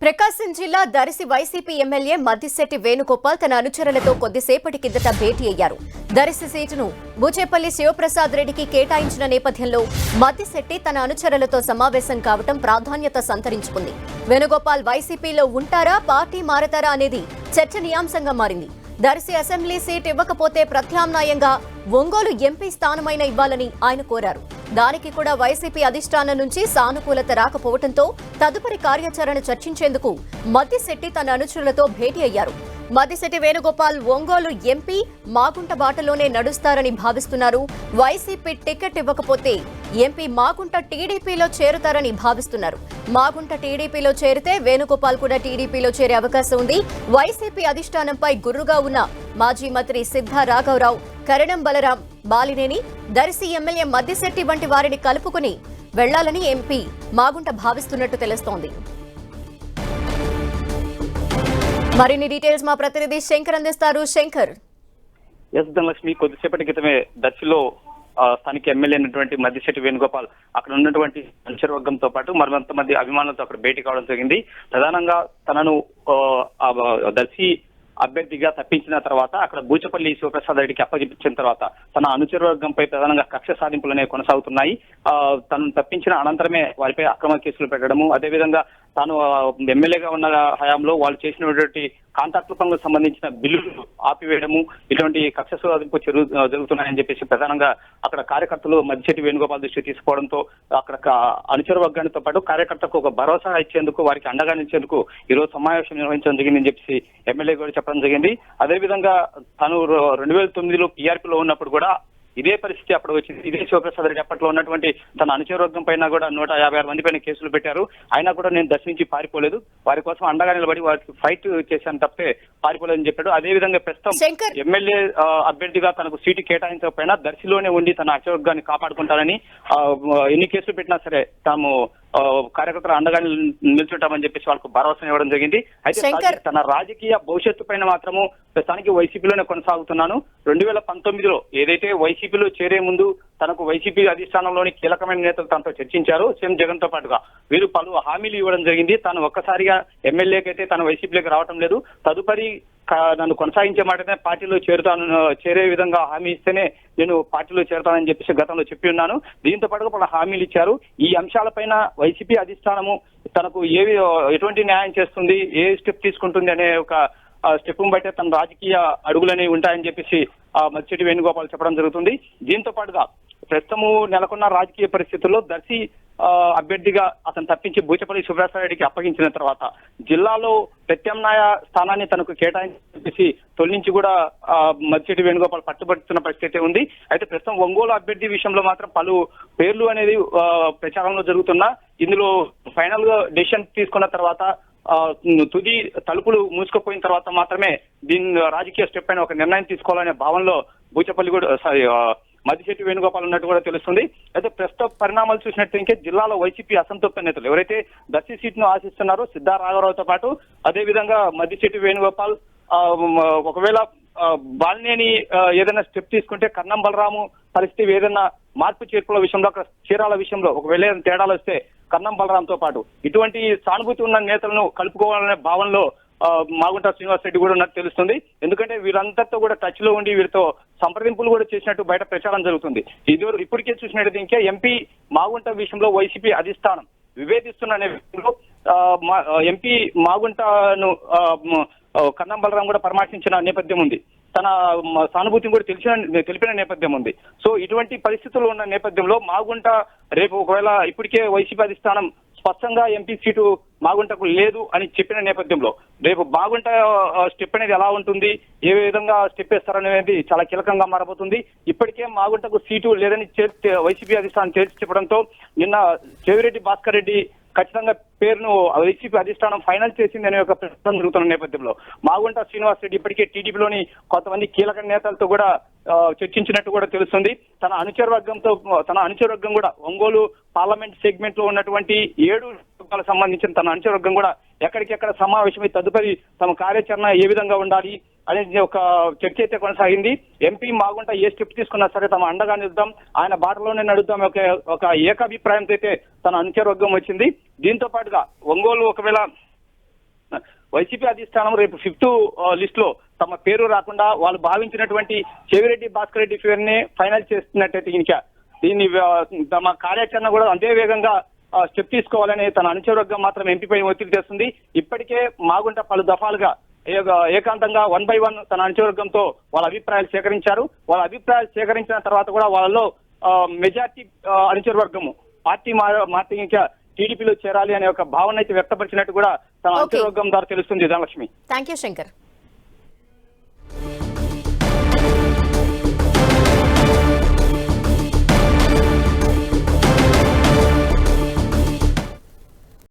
ప్రకాశం జిల్లా Darsi YCP MLA Maddisetti Venugopal తన అనుచరులతో కొద్దిసేపటి కిందట భేటీ అయ్యారు. దర్శి సీటును బూచేపల్లి శివప్రసాద్ రెడ్డికి కేటాయించిన నేపథ్యంలో మద్దిశెట్టి తన అనుచరులతో సమావేశం కావడం ప్రాధాన్యత సంతరించుకుంది. వేణుగోపాల్ వైసీపీలో ఉంటారా, పార్టీ మారతారా అనేది చర్చనీయాంశంగా మారింది. దర్శి అసెంబ్లీ సీట్ ఇవ్వకపోతే ప్రత్యామ్నాయంగా ఒంగోలు ఎంపీ స్థానమైన ఇవ్వాలని ఆయన కోరారు. దానికి కూడా వైసీపీ అధిష్టానం నుంచి సానుకూలత రాకపోవడంతో తదుపరి కార్యాచరణ చర్చించేందుకు మద్దిశెట్టి తన అనుచరులతో భేటీ అయ్యారు. మద్దిశెట్టి వేణుగోపాల్ ఒంగోలు ఎంపీ మాగుంట బాటలోనే నడుస్తారని భావిస్తున్నారు. వైసీపీ టికెట్ ఇవ్వకపోతే ఎంపీ మాగుంట టీడీపీలో చేరుతారని భావిస్తున్నారు. మాగుంట టీడీపీలో చేరితే వేణుగోపాల్ కూడా టీడీపీలో చేరే అవకాశం ఉంది. వైసీపీ అధిష్టానంపై గుర్రుగా ఉన్న మాజీ మంత్రి సిద్ధా రాఘవరావు, కరణం బలరాం, బాలినేని, దర్శి ఎమ్మెల్యే మద్దిశెట్టి వంటి వారిని కలుపుకుని వెళ్లాలని ఎంపీ మాగుంట భావిస్తున్నట్టు తెలుస్తోంది. మరిన్ని డీటెయిల్స్ మా ప్రతినిధి శంకర్ అందిస్తారు. శంకర్. ఎస్ ధనలక్ష్మి, కొద్దిసేపటి క్రితమే దర్శిలో స్థానిక ఎమ్మెల్యే అయినటువంటి మద్దిశెట్టి వేణుగోపాల్ అక్కడ ఉన్నటువంటి అనుచరవర్గంతో పాటు మరికొంతమంది అభిమానులతో అక్కడ భేటీ కావడం జరిగింది. ప్రధానంగా తనను దర్శి అభ్యర్థిగా తప్పించిన తర్వాత అక్కడ బూచపల్లి శివప్రసాద్ రెడ్డికి అప్పగించిన తర్వాత తన అనుచరవర్గంపై ప్రధానంగా కక్ష సాధింపులనే కొనసాగుతున్నాయి. తనను తప్పించిన అనంతరమే వారిపై అక్రమ కేసులు పెట్టడము, అదేవిధంగా తాను ఎమ్మెల్యేగా ఉన్న హయాంలో వాళ్ళు చేసినటువంటి కాంట్రాక్టుల పనులకు సంబంధించిన బిల్లులు ఆపివేయడము, ఇటువంటి కక్ష సాధింపు జరుగుతున్నాయని చెప్పేసి ప్రధానంగా అక్కడ కార్యకర్తలు మద్దిశెట్టి వేణుగోపాల్ దృష్టి తీసుకోవడంతో అక్కడ అనుచర వర్గానితో పాటు కార్యకర్తకు ఒక భరోసా ఇచ్చేందుకు, వారికి అండగా నిలిచేందుకు ఈరోజు సమావేశం నిర్వహించడం జరిగిందని చెప్పేసి ఎమ్మెల్యే కూడా చెప్పడం జరిగింది. అదేవిధంగా తను 2009లో పీఆర్పీలో ఉన్నప్పుడు కూడా ఇదే పరిస్థితి అప్పుడు వచ్చింది. ఇదే శివప్రసాద్ రెడ్డి అప్పట్లో ఉన్నటువంటి తన అనుచరవర్గం పైన కూడా 156 మంది పైన కేసులు పెట్టారు. అయినా కూడా నేను దర్శి నుంచి పారిపోలేదు, వారి కోసం అండగా నిలబడి వారికి ఫైట్ చేశాను తప్పితే పారిపోలేదని చెప్పాడు. అదేవిధంగా ప్రస్తుతం ఎమ్మెల్యే అభ్యర్థిగా తనకు సీటు కేటాయించకపోయినా దర్శిలోనే ఉండి తన అనుచరవర్గాన్ని కాపాడుకుంటానని, ఎన్ని కేసులు పెట్టినా సరే తాము కార్యకర్తలు అండగా నిల్చుంటామని చెప్పేసి వాళ్ళకు భరోసా ఇవ్వడం జరిగింది. అయితే తన రాజకీయ భవిష్యత్తు పైన మాత్రము ప్రస్తుతానికి వైసీపీలోనే కొనసాగుతున్నాను. 2019లో ఏదైతే వైసీపీలో చేరే ముందు తనకు వైసీపీ అధిష్టానంలోని కీలకమైన నేతలు తనతో చర్చించారు, సీఎం జగన్ తో పాటుగా వీరు పలు హామీలు ఇవ్వడం జరిగింది. తాను ఒక్కసారిగా ఎమ్మెల్యేకైతే తన వైసీపీలోకి రావడం లేదు, తదుపరి నన్ను కొనసాగించే మాటనే పార్టీలో చేరే విధంగా హామీ ఇస్తేనే నేను పార్టీలో చేరతానని చెప్పేసి గతంలో చెప్పి ఉన్నాను. దీంతో పాటుగా పలు హామీలు ఇచ్చారు. ఈ అంశాలపైన వైసీపీ అధిష్టానము తనకు ఎటువంటి న్యాయం చేస్తుంది, ఏ స్టెప్ తీసుకుంటుంది అనే ఒక స్టెప్ బట్టే తన రాజకీయ అడుగులనేవి ఉంటాయని చెప్పేసి మద్దిశెట్టి వేణుగోపాల్ చెప్పడం జరుగుతుంది. దీంతో పాటుగా ప్రస్తుతము నెలకొన్న రాజకీయ పరిస్థితుల్లో దర్శి అభ్యర్థిగా అతను తప్పించి బూచపల్లి శివప్రసాద్ రెడ్డికి అప్పగించిన తర్వాత జిల్లాలో ప్రత్యామ్నాయ స్థానాన్ని తనకు కేటాయించి తొలి నుంచి కూడా మద్దిశెట్టి వేణుగోపాల్ పట్టుబడుతున్న పరిస్థితి ఉంది. అయితే ప్రస్తుతం ఒంగోలు అభ్యర్థి విషయంలో మాత్రం పలు పేర్లు అనేది ప్రచారంలో జరుగుతున్నా ఇందులో ఫైనల్ గా డెసిషన్ తీసుకున్న తర్వాత తుది తలుపులు మూసుకుపోయిన తర్వాత మాత్రమే దీని రాజకీయ స్టెప్ పైన ఒక నిర్ణయం తీసుకోవాలనే భావనలో బూచపల్లి కూడా మద్దిశెట్టి వేణుగోపాల్ ఉన్నట్టు కూడా తెలుస్తుంది. అయితే ప్రస్తుత పరిణామాలు చూసినట్లయితే జిల్లాలో వైసీపీ అసంతృప్త నేతలు ఎవరైతే దర్శి సీట్ను ఆశిస్తున్నారో సిద్ధా రాఘవరావుతో పాటు అదేవిధంగా మద్దిశెట్టి వేణుగోపాల్ ఒకవేళ బాలినేని ఏదైనా స్టెప్ తీసుకుంటే కరణం బలరాము పరిస్థితి ఏదైనా మార్పు చేర్పుల విషయంలో, చీరాల విషయంలో ఒకవేళ తేడాలు వస్తే కరణం బలరాంతో పాటు ఇటువంటి సానుభూతి ఉన్న నేతలను కలుపుకోవాలనే భావనలో మాగుంట శ్రీనివాస్ రెడ్డి కూడా ఉన్నట్టు తెలుస్తుంది. ఎందుకంటే వీరందరితో కూడా టచ్ లో ఉండి వీరితో సంప్రదింపులు కూడా చేసినట్టు బయట ప్రచారం జరుగుతుంది. ఇప్పటికే చూసినట్టు ఇంకా ఎంపీ మాగుంట విషయంలో వైసీపీ అధిష్టానం విభేదిస్తున్న విషయంలో ఎంపీ మాగుంటను కరణం బలరాం కూడా పరామర్శించిన నేపథ్యం ఉంది, తన సానుభూతిని కూడా తెలిపిన నేపథ్యం ఉంది. సో ఇటువంటి పరిస్థితులు ఉన్న నేపథ్యంలో మాగుంట రేపు ఒకవేళ ఇప్పటికే వైసీపీ అధిష్టానం స్పష్టంగా ఎంపీ సీటు మాగుంటకు లేదు అని చెప్పిన నేపథ్యంలో రేపు మాగుంట స్టెప్ అనేది ఎలా ఉంటుంది, ఏ విధంగా స్టెప్ వేస్తారనేది చాలా కీలకంగా మారబోతుంది. ఇప్పటికే మాగుంటకు సీటు లేదని వైసీపీ అధిష్టానం తేల్చి చెప్పడంతో నిన్న చెవిరెడ్డి భాస్కర్ రెడ్డి ఖచ్చితంగా పేరును వైసీపీ అధిష్టానం ఫైనల్ చేసింది అనే ఒక ప్రశ్న జరుగుతున్న నేపథ్యంలో మాగుంట శ్రీనివాస్ రెడ్డి ఇప్పటికే టీడీపీలోని కొంతమంది కీలక నేతలతో కూడా చర్చించినట్టు కూడా తెలుస్తుంది. తన అనుచరవర్గం కూడా ఒంగోలు పార్లమెంట్ సెగ్మెంట్ లో ఉన్నటువంటి 7 వర్గాలకు సంబంధించిన తన అనుచరవర్గం కూడా ఎక్కడికెక్కడ సమావేశమై తదుపరి తమ కార్యాచరణ ఏ విధంగా ఉండాలి అనేది ఒక చర్చ అయితే కొనసాగింది. ఎంపీ మాగుంట ఏ స్టెప్ తీసుకున్నా సరే తమ అండగా నిలుద్దాం, ఆయన బాటలోనే నడుద్దాం ఒక ఏకాభిప్రాయంతో అయితే తన అనుచరవర్గం వచ్చింది. దీంతో పాటుగా ఒంగోలు ఒకవేళ వైసీపీ అధిష్టానం రేపు 5th లిస్ట్ లో తమ పేరు రాకుండా వాళ్ళు భావించినటువంటి చెవిరెడ్డి భాస్కర్ రెడ్డి పేరుని ఫైనల్ చేస్తున్నట్టయితే ఇంకా దీన్ని తమ కార్యాచరణ కూడా అంతే వేగంగా స్టెప్ తీసుకోవాలని తన అనుచరవర్గం మాత్రం ఎంపీపై ఒత్తిడి తెస్తుంది. ఇప్పటికే మాగుంట పలు దఫాలుగా ఏకాంతంగా 1 by 1 తన అనుచరవర్గంతో వాళ్ళ అభిప్రాయాలు సేకరించారు. వాళ్ళ అభిప్రాయాలు సేకరించిన తర్వాత కూడా వాళ్ళలో మెజార్టీ అనుచరవర్గము పార్టీ మార్చి ఇంకా టీడీపీలో చేరాలి అనే ఒక భావన అయితే వ్యక్తపరిచినట్టు కూడా తన అనుచరవర్గం ద్వారా తెలుస్తుంది. ధనలక్ష్మి. Thank you Shankar.